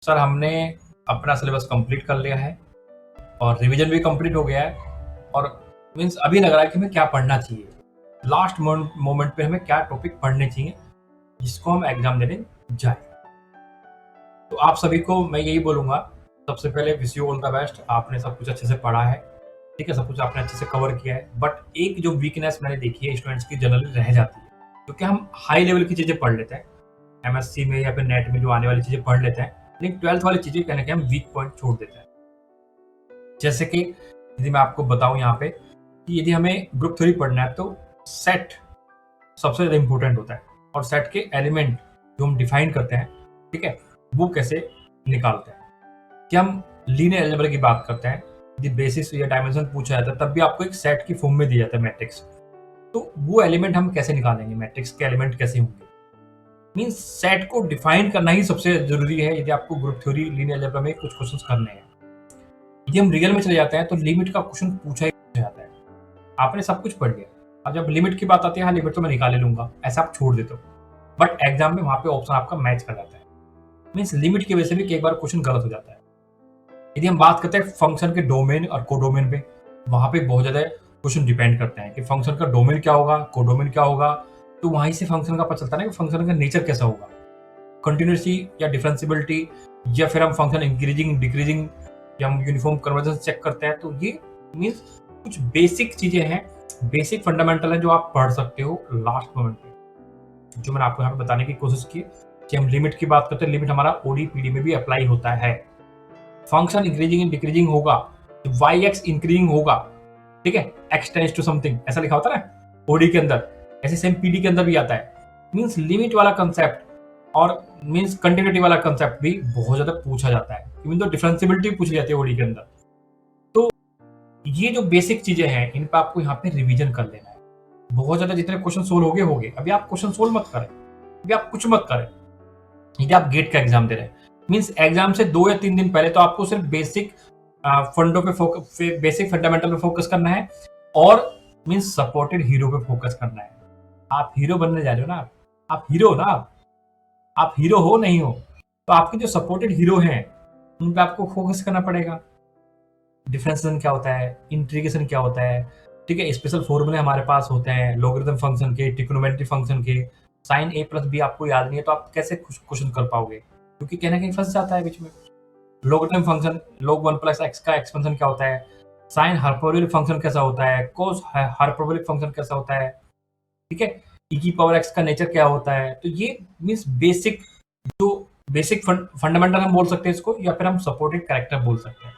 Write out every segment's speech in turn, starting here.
Sir हमने अपना syllabus complete कर लिया है और रिवीजन भी कंप्लीट हो गया है और मीन्स अभी लग रहा है कि हमें क्या पढ़ना चाहिए। लास्ट मोमेंट पे हमें क्या टॉपिक पढ़ने चाहिए जिसको हम एग्जाम देने जाए। तो आप सभी को मैं यही बोलूंगा, सबसे पहले wish you all the best. आपने सब कुछ अच्छे से पढ़ा है, ठीक है, सब कुछ आपने अच्छे से कवर किया है। बट एक जो वीकनेस मैंने देखी है स्टूडेंट्स की जनरली रह जाती है, क्योंकि हम हाई लेवल की चीजें पढ़ लेते हैं एमएससी में या फिर नेट में जो आने वाली चीजें पढ़ लेते हैं, लेकिन ट्वेल्थ वाली चीजें कहने के हम वीक पॉइंट छोड़ देते हैं। जैसे कि यदि मैं आपको बताऊं यहाँ पे कि यदि हमें ग्रुप थ्योरी पढ़ना है तो सेट सबसे ज्यादा इंपॉर्टेंट होता है और सेट के एलिमेंट जो हम डिफाइन करते हैं, ठीक है, वो कैसे निकालते हैं। कि हम लीनियर अलजेब्रा की बात करते हैं, यदि बेसिस या डायमेंशन पूछा जाता है तब भी आपको एक सेट की फॉर्म में दिया जाता है मैट्रिक्स। तो वो एलिमेंट हम कैसे निकालेंगे, मैट्रिक्स के एलिमेंट कैसे होंगे। मीन्स सेट को डिफाइन करना ही सबसे जरूरी है यदि आपको ग्रुप थ्योरी लीनियर अलजेब्रा में कुछ क्वेश्चंस करने हैं। यदि हम रियल में चले जाते हैं तो लिमिट का क्वेश्चन पूछा ही जाता है। आपने सब कुछ पढ़ लिया और जब लिमिट की बात आती है, हाँ लिमिट तो मैं निकाल लूंगा, ऐसा आप छोड़ देते हो। बट एग्जाम में वहां पे ऑप्शन आपका मैच कर जाता है। मीन्स लिमिट की वजह से भी कई बार क्वेश्चन गलत हो जाता है। यदि हम बात करते हैं फंक्शन के डोमेन और कोडोमेन पे, वहां पे बहुत ज्यादा क्वेश्चन डिपेंड करते हैं कि फंक्शन का डोमेन क्या होगा, कोडोमेन क्या होगा। तो वहीं से फंक्शन का पता चलता है ना कि फंक्शन का नेचर कैसा होगा, कंटिन्यूसी या डिफरेंसिबिलिटी, या फिर हम फंक्शन इंक्रीजिंग डिक्रीजिंग या हम यूनिफॉर्म कन्वर्जेंस चेक करते हैं। तो ये मीन्स कुछ बेसिक चीजें हैं, बेसिक फंडामेंटल है जो आप पढ़ सकते हो लास्ट मोमेंट पे, जो मैंने आपको यहाँ पे बताने की कोशिश की कि हम लिमिट की बात करते हैं, लिमिट हमारा ओडी पीडी में भी अप्लाई होता है। फंक्शन इंक्रीजिंग एंड डिक्रीजिंग होगा, वाई एक्स इंक्रीजिंग होगा, ठीक है, एक्स टेंड्स टू समथिंग ऐसा लिखा होता है ना ओडी के अंदर, ऐसे सेम पीडी के अंदर भी आता है। मीन्स लिमिट वाला कंसेप्ट और मीन्स कंटिन्यूटी वाला कंसेप्ट भी बहुत ज्यादा पूछा जाता है, इवन तो डिफरेंसिबिलिटी पूछी जाती है ओडी के अंदर। तो ये जो बेसिक चीजें हैं इन पर आपको यहाँ पे रिवीजन कर लेना है। बहुत ज्यादा जितने क्वेश्चन सोल्व होगे, अभी आप क्वेश्चन सोल्व मत करें, अभी आप कुछ मत करें। यदि आप गेट का एग्जाम दे रहे हैं, मीन्स एग्जाम से 2 या 3 दिन पहले तो आपको सिर्फ बेसिक फंडों पे बेसिक फंडामेंटल पे फोकस करना है और मीन्स सपोर्टेड हीरो पे फोकस करना है। आप हीरो बनने जा रहे हो ना, आप हीरो हो ना, आप हीरो हो नहीं हो, तो आपके जो सपोर्टेड हीरो हैं उन पे आपको फोकस करना पड़ेगा। डिफरेंशिएशन क्या होता है, इंटीग्रेशन क्या होता है, ठीक है, स्पेशल फॉर्मूले हमारे पास होते हैं लॉगरिथम फंक्शन के, ट्रिग्नोमेट्री फंक्शन के। साइन ए प्लस बी आपको याद नहीं है तो आप कैसे क्वेश्चन कर पाओगे, क्योंकि कहना कहीं फंस जाता है बीच में। Logarithm function log 1 plus x का एक्सपेंशन क्या होता है, साइन हाइपरबोलिक फंक्शन कैसा होता है, कोस हाइपरबोलिक फंक्शन कैसा होता है, ठीक है, e की पावर x का नेचर क्या होता है। तो ये मींस बेसिक, जो बेसिक फंडामेंटल हम बोल सकते हैं इसको, या फिर हम सपोर्टेड कैरेक्टर बोल सकते हैं।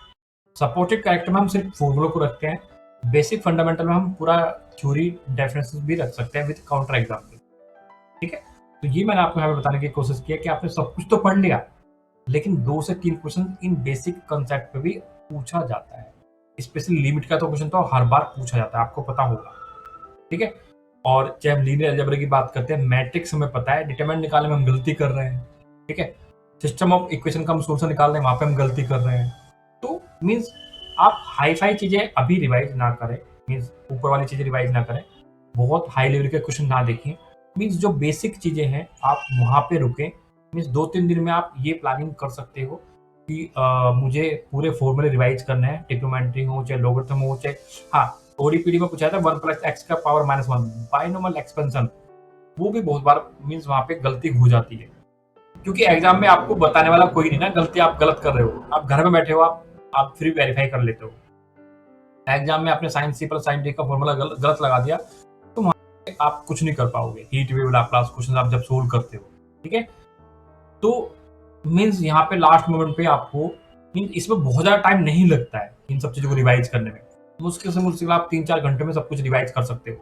सपोर्टेड कैरेक्टर में हम सिर्फ फॉर्मूलों को रखते हैं, बेसिक फंडामेंटल में हम पूरा थ्योरी डेफिनेशन भी रख सकते हैं विद काउंटर एग्जाम्पल, ठीक है। तो ये मैंने आपको यहाँ पे बताने की कोशिश की है कि आपने सब कुछ तो पढ़ लिया, लेकिन 2 से 3 क्वेश्चन इन बेसिक कंसेप्ट पे भी पूछा जाता है। स्पेशली लिमिट का तो क्वेश्चन तो हर बार पूछा जाता है, आपको पता होगा, ठीक है। और चाहे हम लीनियर अलजेब्रा की बात करते हैं, मैट्रिक्स हमें पता है, डिटरमिनेंट निकालने में हम गलती कर रहे हैं, ठीक है, सिस्टम ऑफ इक्वेशन का हम सोल्यूशन निकाल रहे हैं, वहां पे हम गलती कर रहे हैं। तो मीन्स आप हाई फाई चीजें अभी रिवाइज ना करें, मीन्स ऊपर वाली चीजें रिवाइज ना करें, बहुत हाई लेवल के क्वेश्चन ना देखें। मीन्स जो बेसिक चीजें हैं आप वहां पे रुकें। मीन्स 2-3 दिन में आप ये प्लानिंग कर सकते हो कि मुझे पूरे फॉर्मूले रिवाइज करने हैं, ट्रिग्नोमेट्री हो चाहे लॉगरिथम हो चाहे, हाँ ओडीपीडी में पूछा था 1 प्लस एक्स का पावर -1 बाइनोमियल एक्सपेंशन, वो भी बहुत बार मीन्स वहां पे गलती हो जाती है, क्योंकि एग्जाम में आपको बताने वाला कोई नहीं ना, गलती आप गलत कर रहे हो, आप घर में बैठे हो, आप फ्री वेरीफाई कर लेते हो। एग्जाम में आपने sine c plus sine d का फॉर्मूला गलत लगा दिया तो वहां पे आप कुछ नहीं कर पाओगे। हीट वेव लाप्लास क्वेश्चन आप जब सोल्व करते हो, ठीक है। तो मीन्स यहाँ पे लास्ट मोमेंट पे आपको मीन्स इसमें बहुत ज्यादा टाइम नहीं लगता है इन सब चीजों को रिवाइज करने में। मुश्किल से मुश्किल आप 3-4 घंटे में सब कुछ रिवाइज कर सकते हो।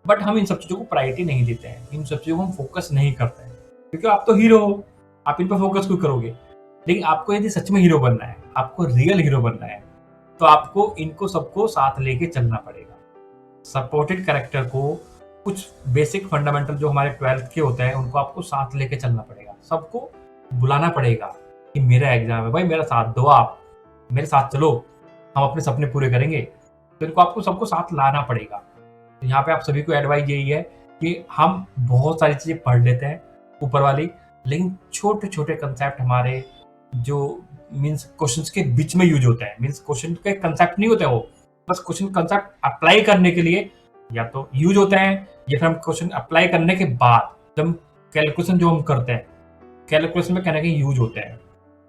बट हम इन सब चीजों को प्रायोरिटी नहीं देते हैं, इन सब चीजों को हम फोकस नहीं करते हैं, क्योंकि आप तो हीरो हो, आप इन पर फोकस क्यों करोगे। लेकिन आपको यदि सच में हीरो बनना है, आपको रियल हीरो बनना है, तो आपको इनको सबको साथ लेके चलना पड़ेगा। सपोर्टेड कैरेक्टर को, कुछ बेसिक फंडामेंटल जो हमारे 12th के होते हैं उनको आपको साथ लेके चलना पड़ेगा, सबको बुलाना पड़ेगा कि मेरा एग्जाम है भाई, मेरा साथ दो, आप मेरे साथ चलो, हम अपने सपने पूरे करेंगे। तो इनको आपको सबको साथ लाना पड़ेगा। तो यहाँ पे आप सभी को एडवाइस यही है कि हम बहुत सारी चीजें पढ़ लेते हैं ऊपर वाली, लेकिन छोटे छोटे कंसेप्ट हमारे जो मीन्स क्वेश्चंस के बीच में यूज होते हैं, मीन्स क्वेश्चन के कंसेप्ट नहीं होते वो, बस क्वेश्चन कंसेप्ट अप्लाई करने के लिए या तो यूज होते हैं, या फिर हम क्वेश्चन अप्लाई करने के बाद जब हम कैलकुलेशन जो हम करते हैं, कैलकुलेशन में कहने के यूज होते हैं,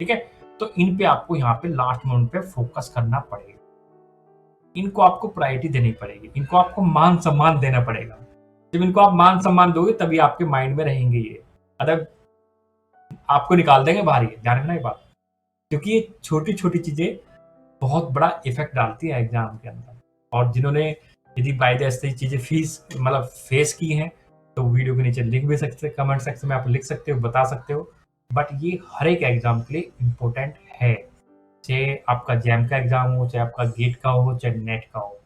ठीक है। तो इन पे आपको यहाँ पे लास्ट मोमेंट पे फोकस करना पड़ेगा, इनको आपको प्रायोरिटी देनी पड़ेगी, इनको आपको मान सम्मान देना पड़ेगा। जब इनको आप मान सम्मान दोगे तभी आपके माइंड में रहेंगे ये, अदर आपको निकाल देंगे बाहर, ये ध्यान रखना ये बात, क्योंकि ये छोटी-छोटी चीज़ें बहुत बड़ा इफ़ेक्ट डालती है एग्ज़ाम के अंदर। और जिन्होंने यदि बाय द ऐसी चीज़ें मतलब फेस की हैं, तो वीडियो के नीचे लिख भी सकते हैं, कमेंट सेक्शन में आप लिख सकते हो, बता सकते हो। बट ये हर एक एग्ज़ाम के लिए इम्पोर्टेंट है, चाहे आपका जैम का एग्ज़ाम हो, चाहे आपका गेट का हो, चाहे नेट का हो।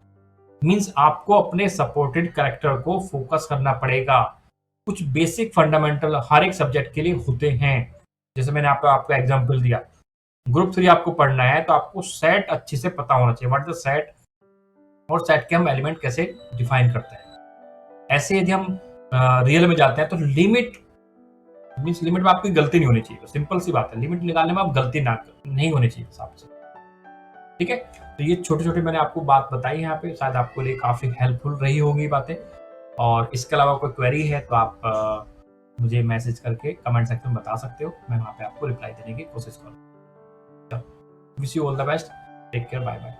मीन्स आपको अपने सपोर्टेड कैरेक्टर को फोकस करना पड़ेगा। कुछ बेसिक फंडामेंटल हर एक सब्जेक्ट के लिए होते हैं। जैसे मैंने आपको एग्जांपल दिया, ग्रुप 3 आपको पढ़ना है तो आपको सेट अच्छे से पता होना चाहिए, व्हाट इज द सेट, और सेट के हम एलिमेंट कैसे डिफाइन करते हैं। ऐसे यदि हम रियल में जाते हैं तो लिमिट मीन्स लिमिट में आपकी गलती नहीं होनी चाहिए, तो सिंपल सी बात है, लिमिट निकालने में आप गलती नहीं होनी चाहिए हिसाब से, ठीक है। तो ये छोटे-छोटे मैंने आपको बात बताई यहाँ पे, शायद आपके लिए काफ़ी हेल्पफुल रही होंगी बातें। और इसके अलावा कोई क्वेरी है तो आप मुझे मैसेज करके कमेंट सेक्शन में बता सकते हो, मैं वहाँ पे आपको रिप्लाई देने की कोशिश करूँगा। Wish you all the best, take care, bye bye.